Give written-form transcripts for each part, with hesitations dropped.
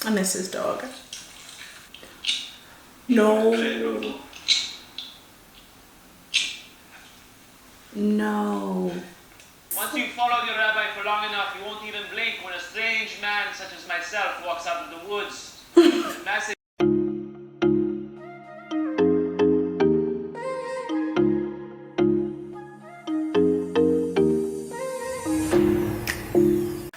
And this is dog. No. No. Once you follow your rabbi for long enough, you won't even blink when a strange man such as myself walks out of the woods. Massive.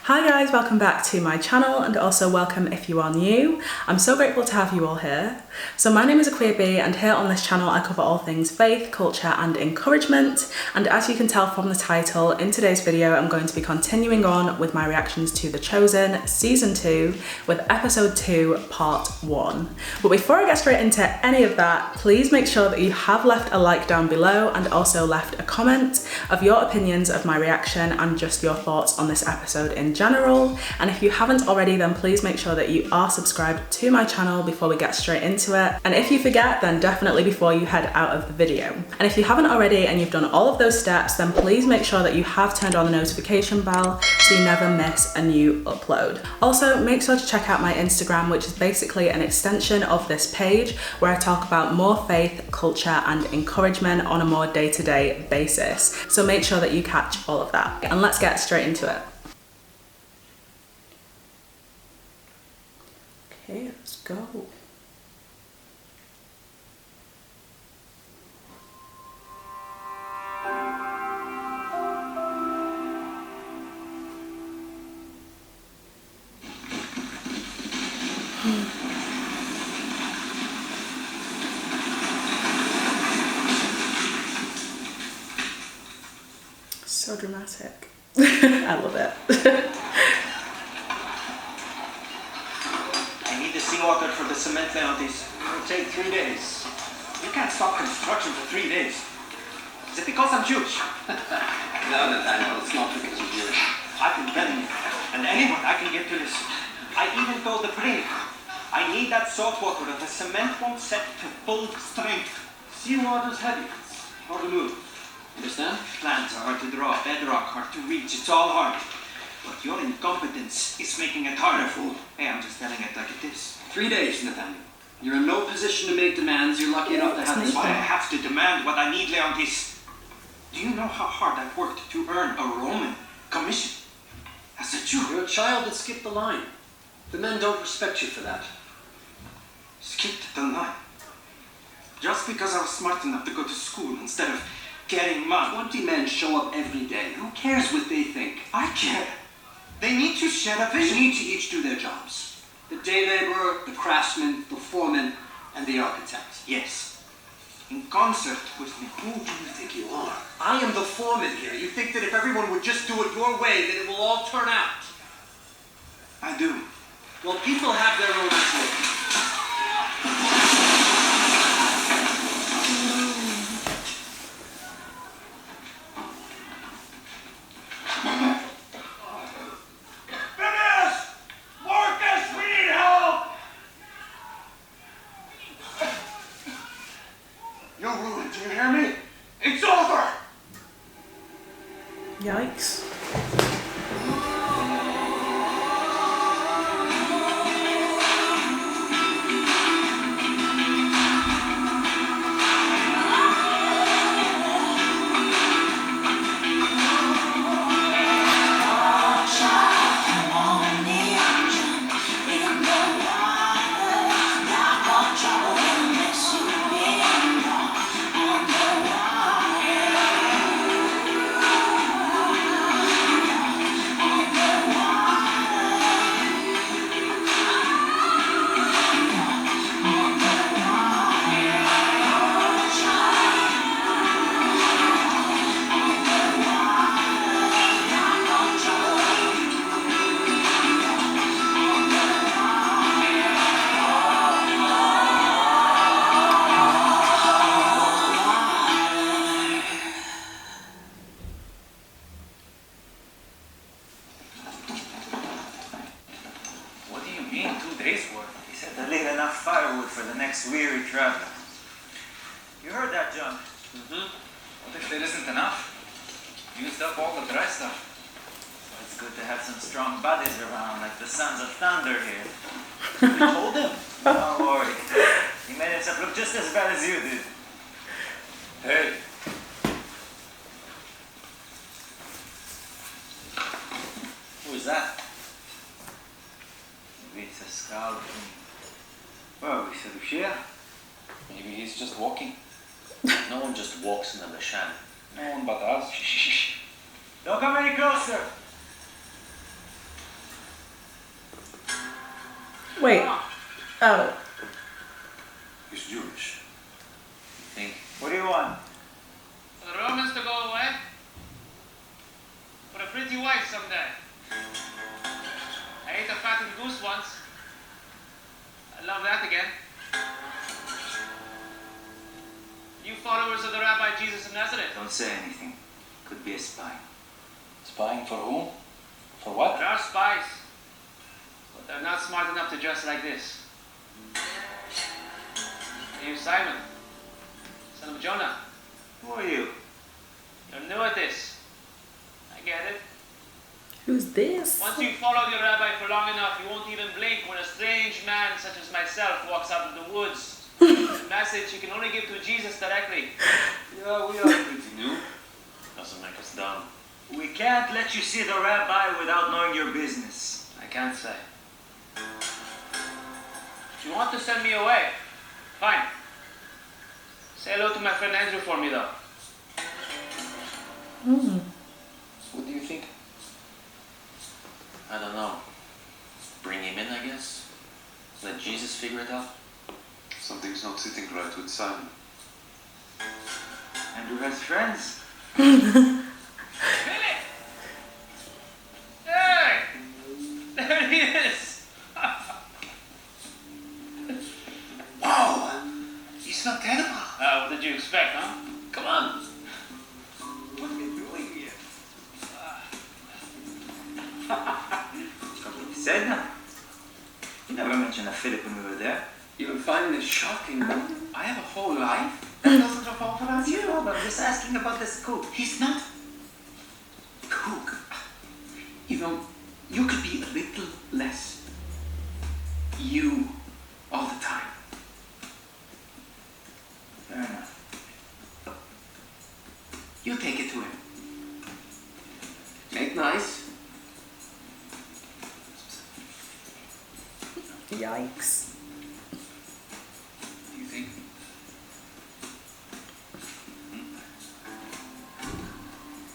Hi guys, welcome back to my channel and also welcome if you are new. I'm so grateful to have you all here. So my name is AkuaB and here on this channel I cover all things faith, culture and encouragement. And as you can tell from the title, in today's video I'm going to be continuing on with my reactions to The Chosen Season 2 with Episode 2 Part 1. But before I get straight into any of that, please make sure that you have left a like down below and also left a comment of your opinions of my reaction and just your thoughts on this episode in general. And if you haven't already, then please make sure that you are subscribed to my channel before we get straight into it. And if you forget, then definitely before you head out of the video. And if you haven't already and you've done all of those steps, then please make sure that you have turned on the notification bell so you never miss a new upload. Also, make sure to check out my Instagram, which is basically an extension of this page where I talk about more faith, culture and encouragement on a more day-to-day basis. So make sure that you catch all of that. And let's get straight into it. Okay, let's go. So dramatic. I love it. Seawater for the cement penalties. It'll take 3 days. You can't stop construction for 3 days. Is it because I'm Jewish? No, Nathanael, it's not because you're Jewish. I've been telling you, and anyone I can get to listen. I even told the priest, I need that salt water or the cement won't set to full strength. Seawater's heavy. It's hard to move. Understand? Plans are hard to draw, bedrock hard to reach. It's all hard. But your incompetence is making it harder, fool. Hey, I'm just telling it like it is. 3 days, Nathanael. You're in no position to make demands. You're lucky enough to have this. Why I have to demand what I need, Leontis. Do you know how hard I've worked to earn a Roman commission? As a Jew. You're a child that skipped the line. The men don't respect you for that. Skipped the line? Just because I was smart enough to go to school instead of getting money. 20 men show up every day. Who cares what they think? I care. They need to share a They vision. need to each do their jobs. The day laborer, the craftsman, the foreman, and the architect. Yes. In concert with me. Who do you think you are? I am the foreman here. You think that if everyone would just do it your way, that it will all turn out? I do. Well, people have their own ideas. Yikes. next weary traveler. You heard that, John? What if there isn't enough? Used up all the dry stuff. It's good to have some strong bodies around, like the sons of thunder here. We told him. Don't worry. He made himself look just as bad as you did. Hey. Who is that? Maybe it's a scout. Well, we said Lucia. Maybe he's just walking. No one just walks in the Bashan. No one but us. Shh. Don't come any closer. Wait. Oh. He's Jewish. Think What do you want? For the Romans to go away? For a pretty wife someday? I ate a fattened goose once. I love that again. You followers of the Rabbi Jesus of Nazareth? Don't say anything. Could be a spy. Spying for whom? For what? There are spies, but they're not smart enough to dress like this. Are you Simon, son of Jonah? Who are you? You're new at this. I get it. Who's this? Once you've followed your rabbi for long enough, you won't even blink when a strange man such as myself walks out of the woods. A message you can only give to Jesus directly. Yeah, we are pretty new. doesn't make us dumb. We can't let you see the rabbi without knowing your business. I can't say. If you want to send me away, fine. Say hello to my friend Andrew for me, though. What do you think? I don't know. Bring him in, I guess. Let Jesus figure it out. Something's not sitting right with Simon. Andrew has friends. Philip! Hey! There he is! Wow! He's not terrible. What did you expect, huh? Come on! What are you doing here? Something you said now. You never mentioned a Philip when we were there. You'll find it shocking, but I have a whole life that doesn't revolve around you. No, but I'm just asking about this cook. He's not cook. You know, you could be a little less you all the time. Fair enough. You take it to him. Make nice. Yikes. Do you think?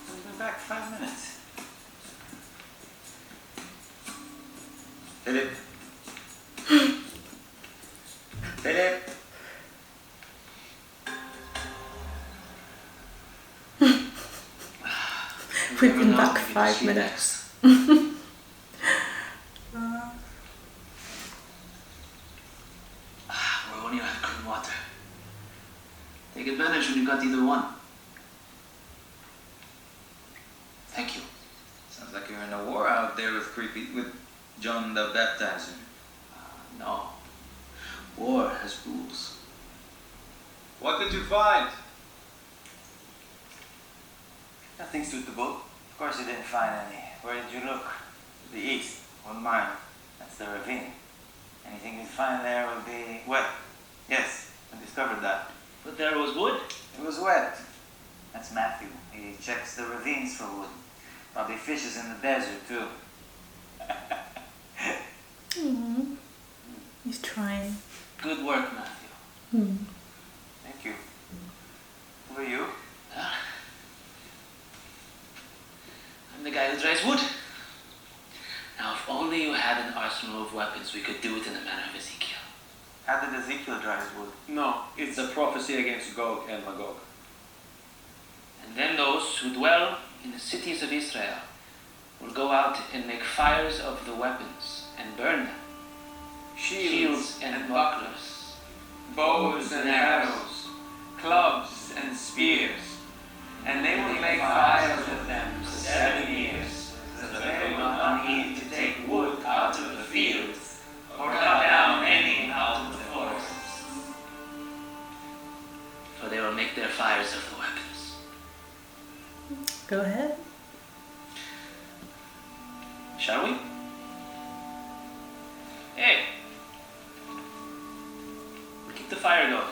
We'll be back 5 minutes. Philip. Philip. We've been back 5 minutes. We're only have clean water. Take advantage when you got either one. Thank you. Sounds like you're in a war out there with John the Baptizer. No. War has rules. What did you find? Nothing suitable. Of course you didn't find any. Where did you look? The east. 1 mile. That's the ravine. Anything you find there will be wet. Yes, I discovered that. But there was wood. It was wet. That's Matthew. He checks the ravines for wood. Probably fishes in the desert too. Aww. He's trying. Good work, Matthew. Thank you. Who are you? I'm the guy who dries wood. Now, if only you had an arsenal of weapons, we could do it in the manner of Ezekiel. How did Ezekiel dry his wood? No, it's a prophecy against Gog and Magog. And then those who dwell in the cities of Israel will go out and make fires of the weapons and burn them. Shields and bucklers, bows and arrows, clubs and spears, and they will make fires of them for 7 years, so that they will not need to take wood out of the fields, or cut down any out of the forests. for they will make their fires of the weapons. Go ahead. Shall we? Hey! Keep the fire going.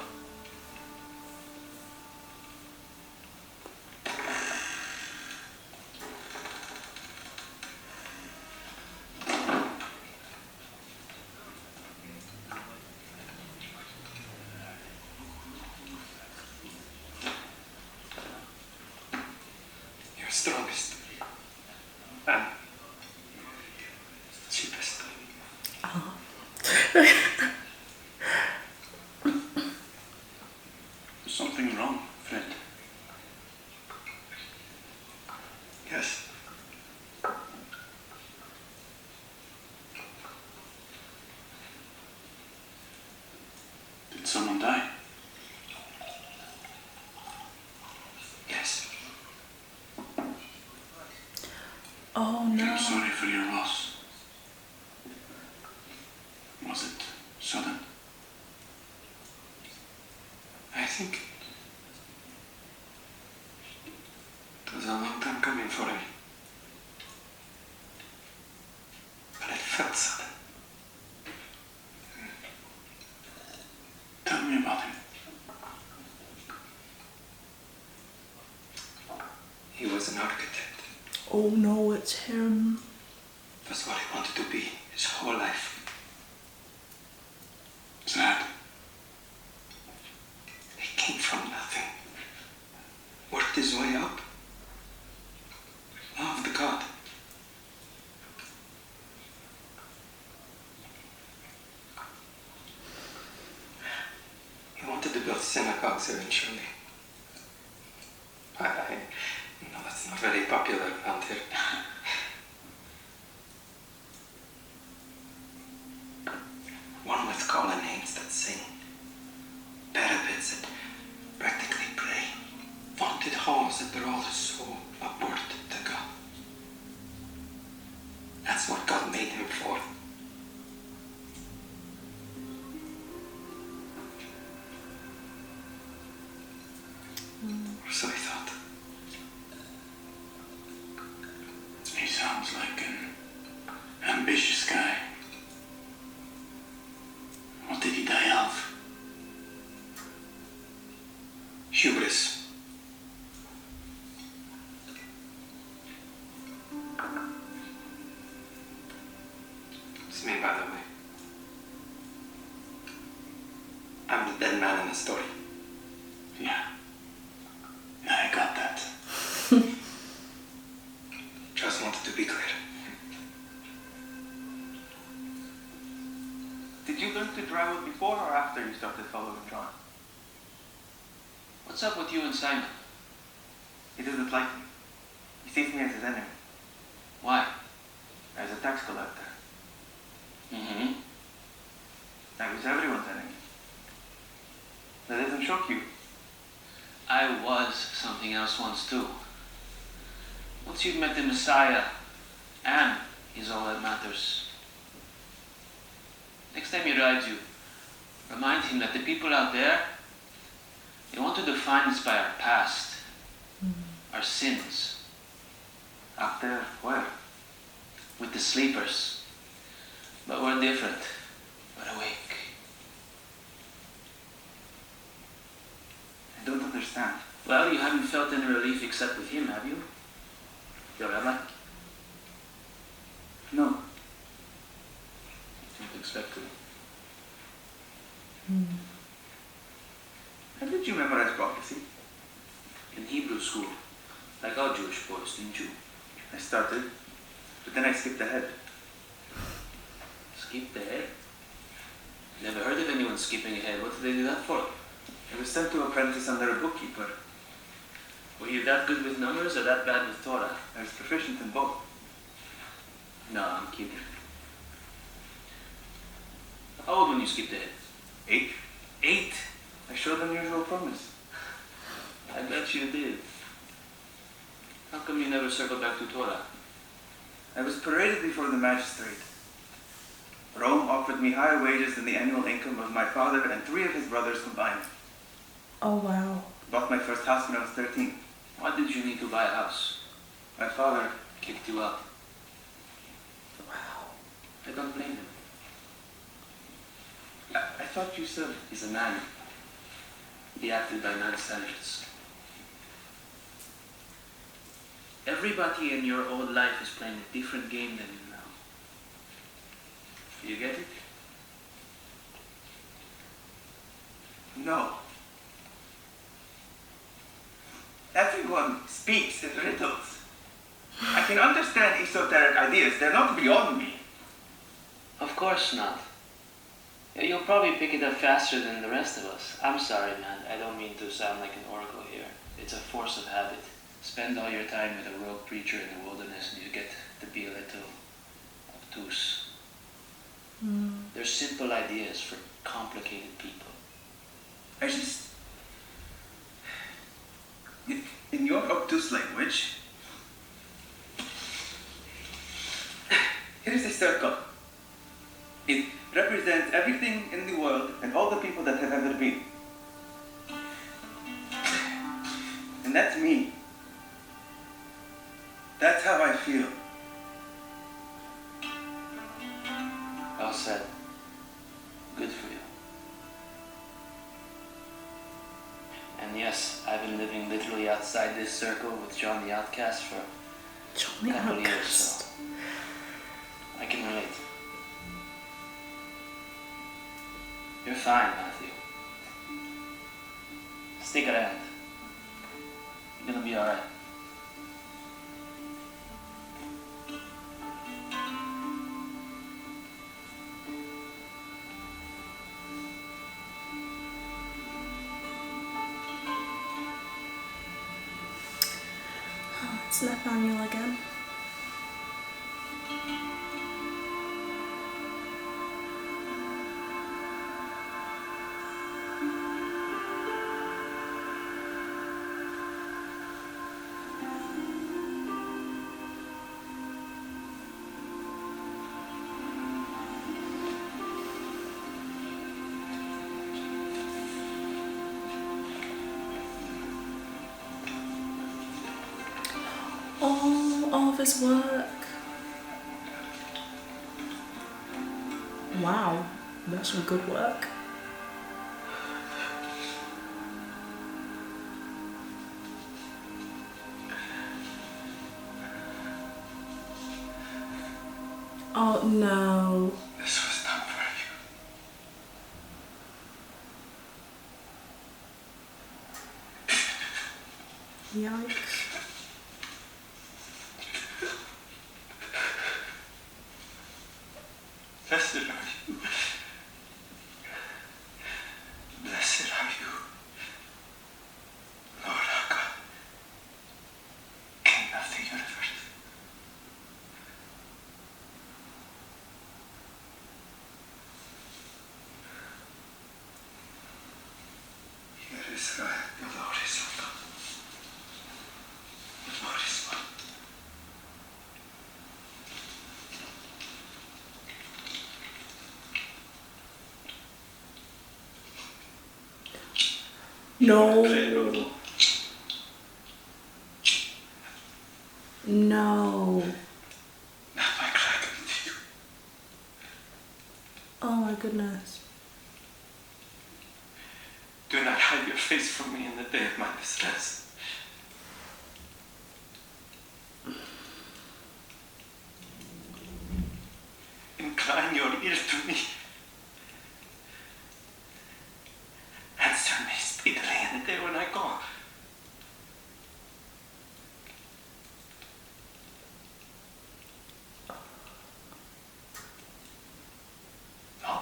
You're strongest. And cheapest. Something wrong, friend? Yes. Did someone die? Yes. Oh no. I'm sorry for your loss. Was it sudden? I think it was a long time coming for me. But it felt sudden. Tell me about him. He was an architect. Oh no, it's him. That's what he wanted to be his whole life. Sad. He came from nothing. Worked his way up. Loved God. He wanted to build synagogues eventually. I know that's not very popular around here. One with colonnades that sing, parapets that practically pray, vaulted halls that draw the soul upward to God. That's what God made him for. Or so he thought. He sounds like an ambitious guy. What did he die of? Hubris. It's me, by the way. I'm the dead man in the story. Yeah. Yeah, I got that. Just wanted to be clear. Did you learn to drive before or after you started following John? What's up with you and Simon? He doesn't like me. He sees me as his enemy. Why? As a tax collector. Mm-hmm. I was everyone's enemy. That doesn't shock you. I was something else once too. Once you've met the Messiah, and he's all that matters. Next time he rides you, remind him that the people out there, they want to define us by our past, our sins. Out there, where? With the sleepers. But we're different. We're awake. I don't understand. Well, you haven't felt any relief except with him, have you? Your rabbi? No. Don't expect to. How did you memorize prophecy? In Hebrew school, like all Jewish boys, didn't you? I started, but then I skipped ahead. Skip ahead? Never heard of anyone skipping ahead. What did they do that for? I was sent to apprentice under a bookkeeper. Were you that good with numbers or that bad with Torah? I was proficient in both. No, I'm kidding. How old when you skipped ahead? 8. 8? I showed unusual promise. I bet you did. How come you never circled back to Torah? I was paraded before the magistrate. Rome offered me higher wages than the annual income of my father and 3 of his brothers combined. Oh wow. Bought my first house when I was 13. Why did you need to buy a house? My father, Kicked you out. I don't blame him. I thought you said he's a man. He acted by man's standards. Everybody in your old life is playing a different game than you now. You get it? No. Everyone speaks in riddles. I can understand esoteric ideas. They're not beyond me. Of course not. You'll probably pick it up faster than the rest of us. I'm sorry, man. I don't mean to sound like an oracle here. It's a force of habit. Spend all your time with a rogue preacher in the wilderness and you get to be a little obtuse. They're simple ideas for complicated people. I just... In your obtuse language, here is a circle. It represents everything in the world and all the people that have ever been. And that's me. That's how I feel. Well said. Good for you. And yes, I've been living literally outside this circle with John the Outcast for a couple of years, so I can relate. You're fine, Matthew. Stick around. You're gonna be alright. It's Nathanael again. All of his work. Wow, that's some good work. Oh no. This was done for you. Yikes. Blessed are you. Blessed are you, Lord our God, King of the universe. Here Israel, the Lord is our God. The Lord is one. No. No. Not my crack into you. Oh my goodness. Do not hide your face from me in the day of my distress. Incline your ear to me. Answer me speedily in the day when I call. No.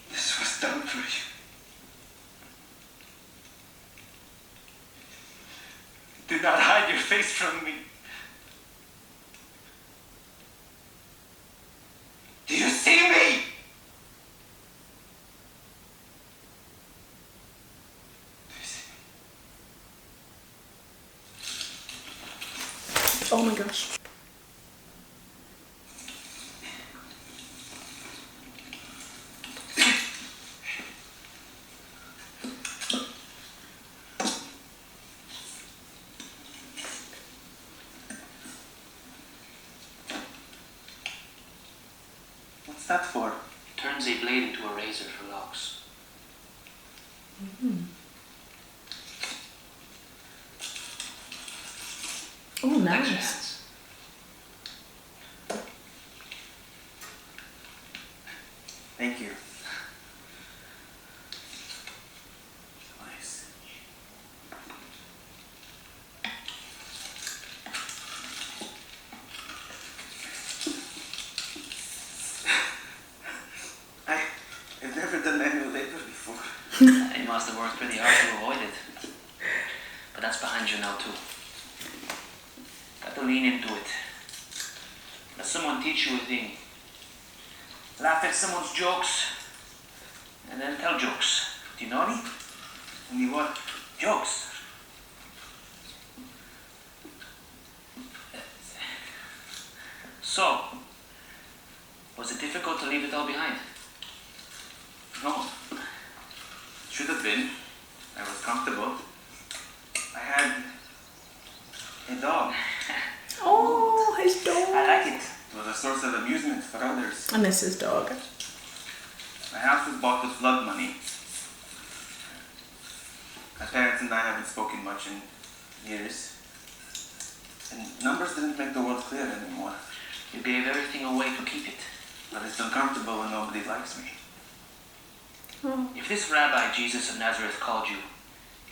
This was done for you. Do not hide your face from me. Do you see me? Do you see me? Oh my gosh. What's that for? Turns a blade into a razor for logs. Oh, Thanks, nice. hands. Thank you. Nice. I've never done manual labor before. You must have worked pretty hard to avoid it. But that's behind you now too. Got to lean into it. Let someone teach you a thing. Laugh at someone's jokes, and then tell jokes. Do you know any? Any what? Jokes. So, was it difficult to leave it all behind? No. Should have been. I was comfortable. I had a dog. Oh, his I dog. like it. It was a source of amusement for others. I miss his dog. My house was bought with flood money. My parents and I haven't spoken much in years. And numbers didn't make the world clear anymore. You gave everything away to keep it. But it's uncomfortable when nobody likes me. Oh. If this Rabbi Jesus of Nazareth called you,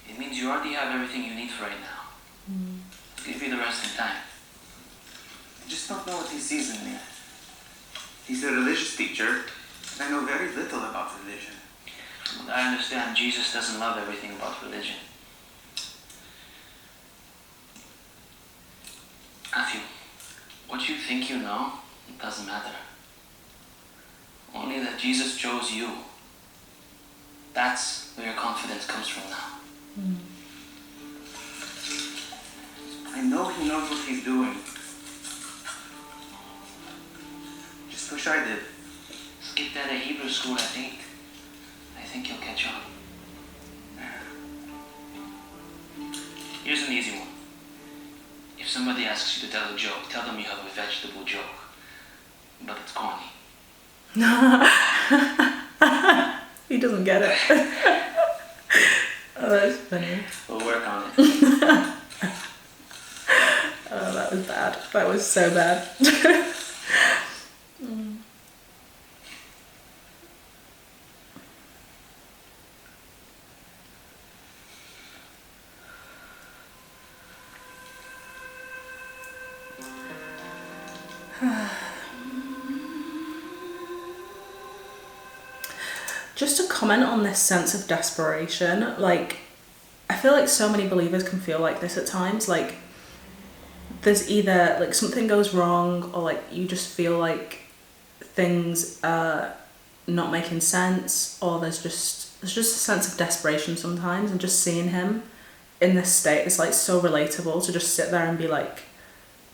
it means you already have everything you need for right now. I'll give you the rest in time. I just don't know what he sees in me. He's a religious teacher, and I know very little about religion. From what I understand, Jesus doesn't love everything about religion. Matthew, what you think you know, it doesn't matter. Only that Jesus chose you. That's where your confidence comes from now. I know he knows what he's doing. Just wish I did. Skip that at Hebrew school at 8. I think you'll catch on. Here's an easy one. If somebody asks you to tell a joke, tell them you have a vegetable joke. But it's corny. He doesn't get it. Oh, that's funny. We'll work on it. Oh, that was bad. That was so bad. Just to comment on this sense of desperation, like, I feel like so many believers can feel like this at times. Like, there's either, like, something goes wrong, or, like, you just feel like things are not making sense, or there's just a sense of desperation sometimes, and just seeing him in this state is, like, so relatable to just sit there and be like,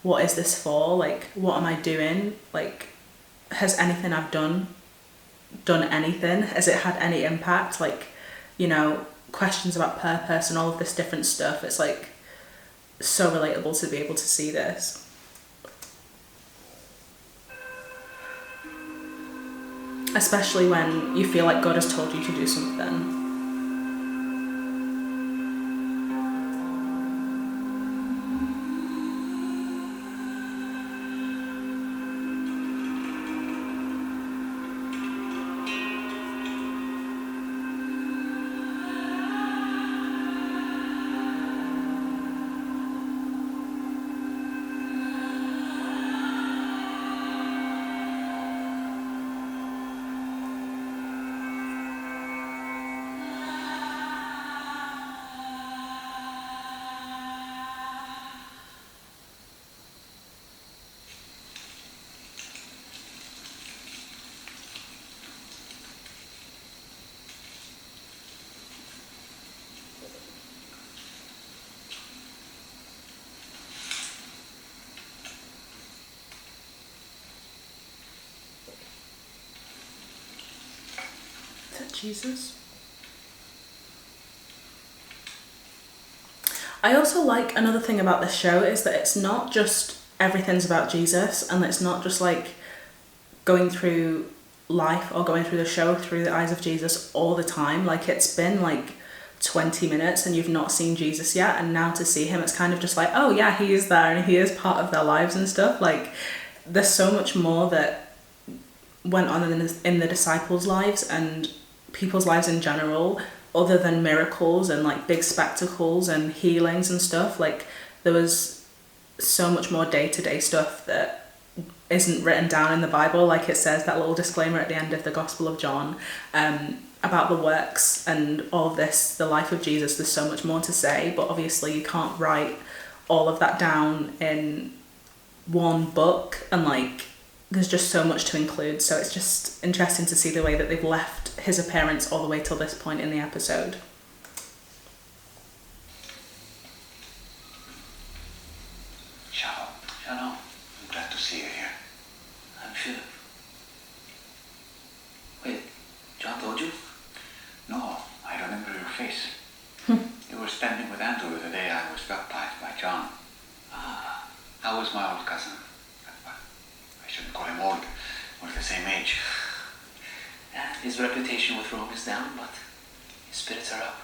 what is this for? Like, what am I doing? Like, has anything I've done anything? Has it had any impact? Like, you know, questions about purpose and all of this different stuff. It's like so relatable to be able to see this. Especially when you feel like God has told you to do something. Jesus. I also like another thing about this show is that it's not just everything's about Jesus, and it's not just like going through life or going through the show through the eyes of Jesus all the time. Like, it's been like 20 minutes and you've not seen Jesus yet, and now to see him, it's kind of just like, oh yeah, he is there and he is part of their lives and stuff. Like, there's so much more that went on in the disciples' lives and people's lives in general, other than miracles and like big spectacles and healings and stuff. Like, there was so much more day-to-day stuff that isn't written down in the Bible. Like, it says that little disclaimer at the end of the Gospel of John about the works and all of this, the life of Jesus. There's so much more to say, but obviously you can't write all of that down in one book, and like, there's just so much to include. So it's just interesting to see the way that they've left his appearance all the way till this point in the episode. Shalom. Shalom. I'm glad to see you here. I'm Philip. Wait, John told you? No, I remember your face. You were standing with Andrew the day I was baptized by John. Ah, I was my old cousin. I shouldn't call him old. We're the same age. yeah, his reputation with Rome is down, but his spirits are up.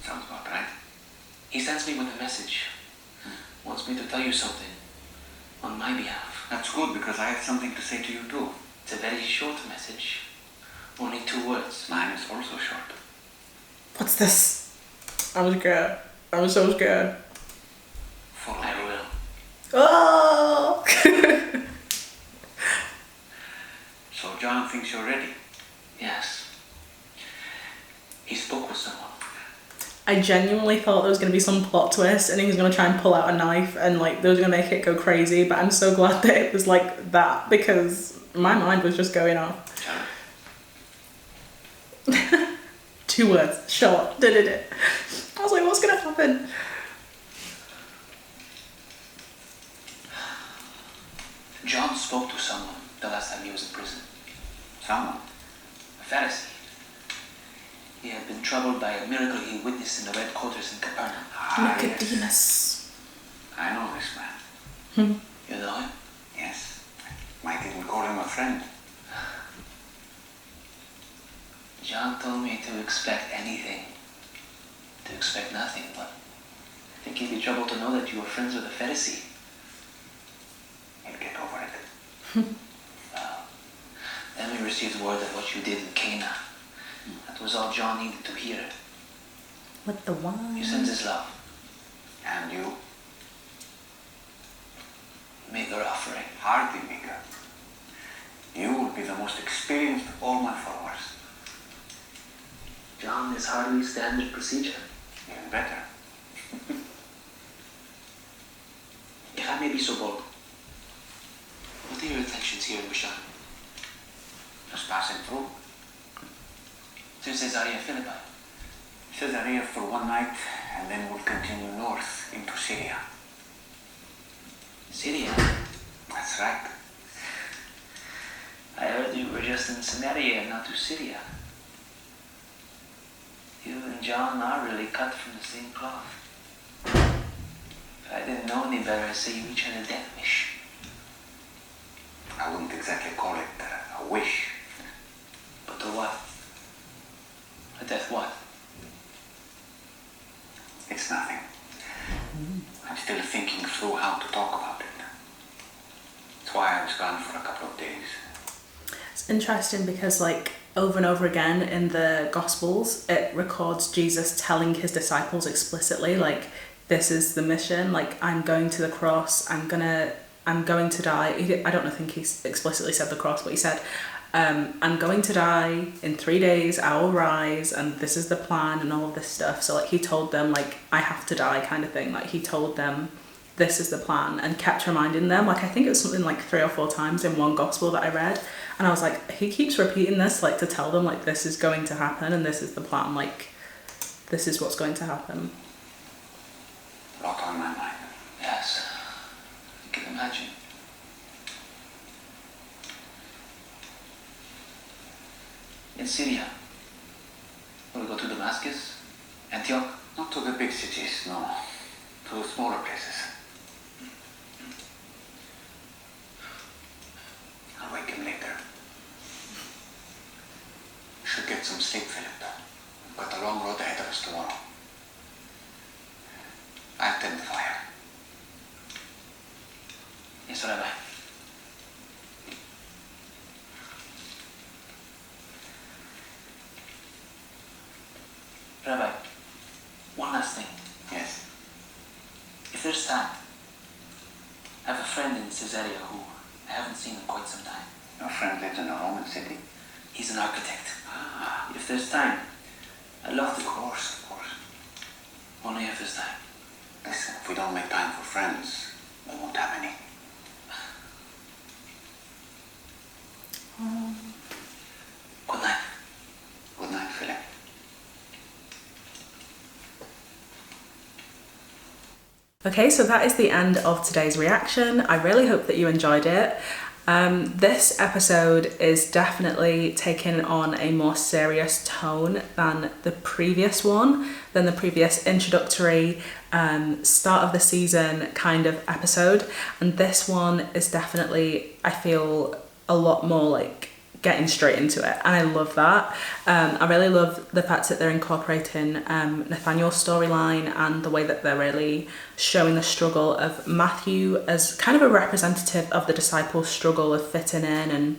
Sounds about right. He sends me with a message. Wants me to tell you something on my behalf. That's good, because I have something to say to you too. It's a very short message. Only 2 words. Mine is also short. What's this? I was scared. I was so scared. Follow I me. will. Oh! So John thinks you're ready. Yes. He spoke with someone. I genuinely thought there was going to be some plot twist and he was going to try and pull out a knife and like they was going to make it go crazy, but I'm so glad that it was like that, because my mind was just going off. John? 2 words, short, I was like, what's going to happen? John spoke to someone the last time he was in prison. Someone? A Pharisee. He had been troubled by a miracle he witnessed in the red quarters in Capernaum. Yes. Nicodemus. I know this man. You know him? Yes. Might even call him a friend. John told me to expect anything, to expect nothing, but I think he'd be troubled to know that you were friends with a Pharisee. He'll get over it. Well, then we received word of what you did in Cana. That was all John needed to hear. With the wine. He sends his love. And you? Make your offering. Hardly, Mika. You will be the most experienced of all my followers. John is hardly standard procedure. Even better. If I may be so bold, what are your intentions here in Bashan? Just passing through. To Caesarea Philippi. Caesarea for one night, and then we'll continue north into Syria. Syria? That's right. I heard you were just in Samaria and not to Syria. You and John are really cut from the same cloth. If I didn't know any better, I'd say you each had a death wish. I wouldn't exactly call it a wish. But to what? A death what? It's nothing. I'm still thinking through how to talk about it. That's why I was gone for a couple of days. It's interesting because like over and over again in the Gospels, it records Jesus telling his disciples explicitly, like, this is the mission, like, I'm going to the cross, I'm going to die. I don't think he explicitly said the cross, but he said, I'm going to die in 3 days, I will rise, and this is the plan and all of this stuff. So like he told them, like, I have to die kind of thing. Like he told them this is the plan and kept reminding them. Like I think it was something like 3 or 4 times in one gospel that I read, and I was like, he keeps repeating this, like, to tell them, like, this is going to happen and this is the plan, like, this is what's going to happen. A lot on my mind. Yes, I can imagine. In Syria, will we go to Damascus? Antioch? Not to the big cities, no. To the smaller places. I'll wake him later. us tomorrow. I'll tend the fire. Yes, Rabbi. Rabbi, one last thing. Yes. If there's time, I have a friend in Caesarea who I haven't seen in quite some time. Your friend lives in a Roman city? He's an architect. If there's time, I'd love to. Of course. Only if there's time. Listen, if we don't make time for friends, we won't have any. Good night. Good night, Philip. Okay, so that is the end of today's reaction. I really hope that you enjoyed it. This episode is definitely taking on a more serious tone than the previous one, than the previous introductory start of the season kind of episode. And this one is definitely, I feel, a lot more like getting straight into it, and I love that. I really love the fact that they're incorporating Nathanael's storyline and the way that they're really showing the struggle of Matthew as kind of a representative of the disciples' struggle of fitting in and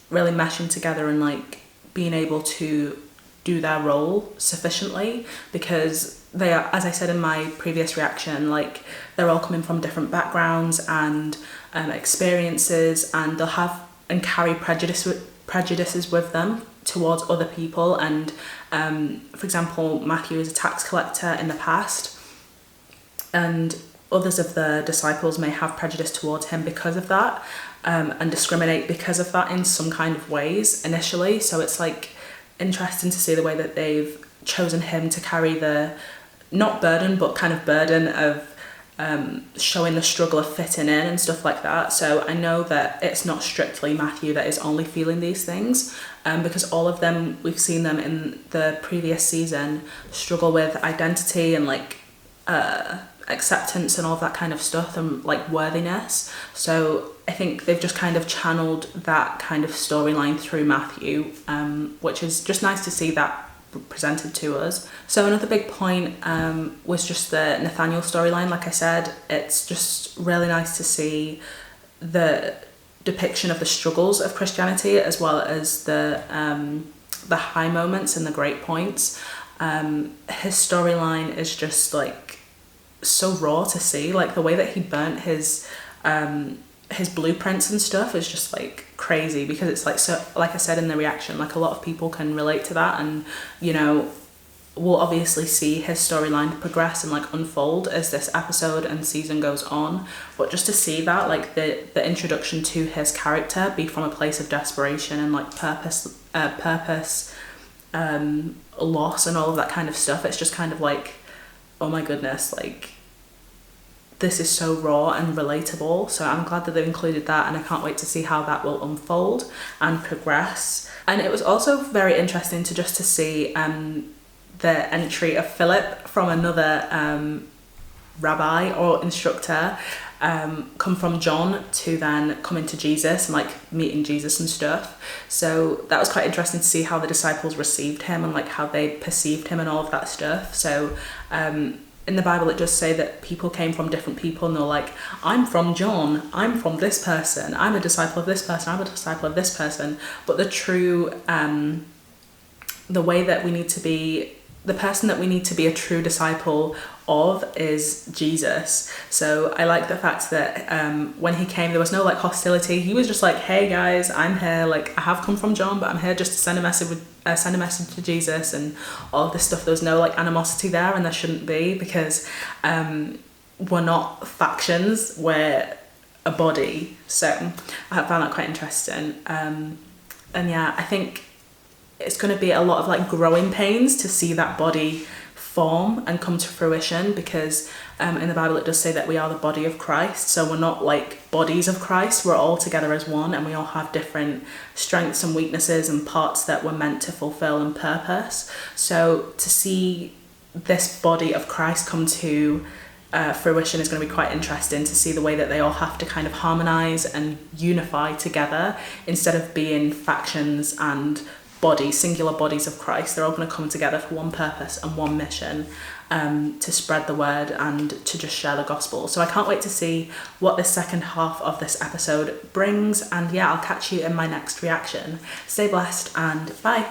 really meshing together and like being able to do their role sufficiently, because they are, as I said in my previous reaction, like they're all coming from different backgrounds and experiences, and they'll have and carry prejudices with them towards other people. And for example, Matthew is a tax collector in the past, and others of the disciples may have prejudice towards him because of that, and discriminate because of that in some kind of ways initially. So it's like interesting to see the way that they've chosen him to carry the not burden but kind of burden of showing the struggle of fitting in and stuff like that. So I know that it's not strictly Matthew that is only feeling these things, because all of them, we've seen them in the previous season struggle with identity and like acceptance and all of that kind of stuff, and like worthiness. So I think they've just kind of channeled that kind of storyline through Matthew, which is just nice to see that presented to us. So another big point was just the Nathanael storyline. Like I said, it's just really nice to see the depiction of the struggles of Christianity as well as the high moments and the great points. His storyline is just like so raw to see, like the way that he burnt his blueprints and stuff is just like crazy, because it's like, so like I said in the reaction, like a lot of people can relate to that, and you know, we'll obviously see his storyline progress and like unfold as this episode and season goes on. But just to see that, like the introduction to his character be from a place of desperation and like purpose loss and all of that kind of stuff, it's just kind of like, oh my goodness, like this is so raw and relatable. So I'm glad that they've included that, and I can't wait to see how that will unfold and progress. And it was also very interesting to see the entry of Philip from another rabbi or instructor, come from John to then coming to Jesus and like meeting Jesus and stuff. So that was quite interesting to see how the disciples received him and like how they perceived him and all of that stuff. So in the Bible, it does say that people came from different people, and they're like, I'm from John, I'm from this person, I'm a disciple of this person, I'm a disciple of this person. But the true, the way that we need to be, the person that we need to be a true disciple of is Jesus. So I like the fact that when he came, there was no like hostility. He was just like, hey guys, I'm here, like I have come from John, but I'm here just to send a message to Jesus and all of this stuff. There was no like animosity there, and there shouldn't be, because we're not factions, we're a body. So I found that quite interesting. And yeah, I think it's going to be a lot of like growing pains to see that body form and come to fruition, because in the Bible it does say that we are the body of Christ. So we're not like bodies of Christ, we're all together as one, and we all have different strengths and weaknesses and parts that we're meant to fulfill and purpose. So to see this body of Christ come to fruition is going to be quite interesting, to see the way that they all have to kind of harmonize and unify together instead of being factions and body, singular bodies of Christ. They're all going to come together for one purpose and one mission, to spread the word and to just share the gospel. So I can't wait to see what this second half of this episode brings. And yeah, I'll catch you in my next reaction. Stay blessed and bye.